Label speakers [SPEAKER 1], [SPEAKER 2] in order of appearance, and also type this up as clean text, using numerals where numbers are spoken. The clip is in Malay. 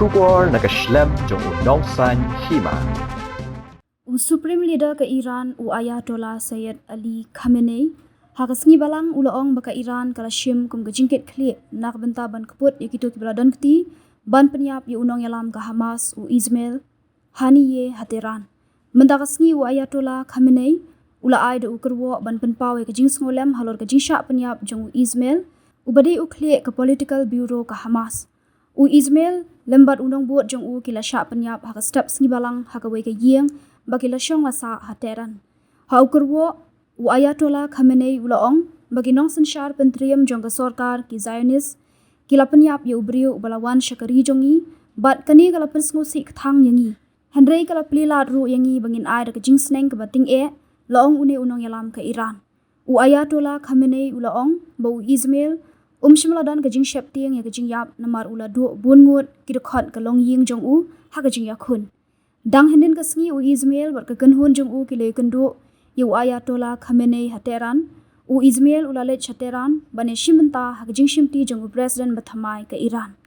[SPEAKER 1] Shugor nakaslem jong unong san Hima.
[SPEAKER 2] Supreme Leader ke Iran Ayatollah Sayyid Ali Khamenei hakasngi balang ulaong baka Iran kala Shim kum ke Jingkitkhlieh nak benta ban Kput yakito kibala dan keti ban Pynïap unong yalam ke Hamas Ismail Haniye hateran. Benda kasngi Ayatollah Khamenei ula ai de ukerwo ban penpawe ke jing ngolem halor ke jing syak Pynïap jong Ismail ubade ukliek ke political bureau ke Hamas. Ismail lembat undang buat jong kila syak Pynïap haka step sngi balang haka we ke yeng bagi la syong asa hateran. Ha ukerwo Ayatollah Khamenei ulaong bagi nong sensyar pentriam jong ke sorkar ki Zionis kila Pynïap ye ubriu balawan syakari jongi bat kani kala pensngusi kthang yangi. Henry kala plilat ru yangi bangin ai da ke jing sneng ke bating laong une unong yalam ke Iran. Ayatollah Khamenei ulaong bau Ismail shimladan ke jing syap tiang ya ke jing yap namar ula du bungut kidkhot ke long ying jong ha ke jing yakun. Dang hendin ke sngi Ismail bar ke kenhun jong kile kendu yu Ayatollah Khamenei hateran Ismail ula let hateran bane shimenta ha ke jing shimti jong president bathamai ke Iran.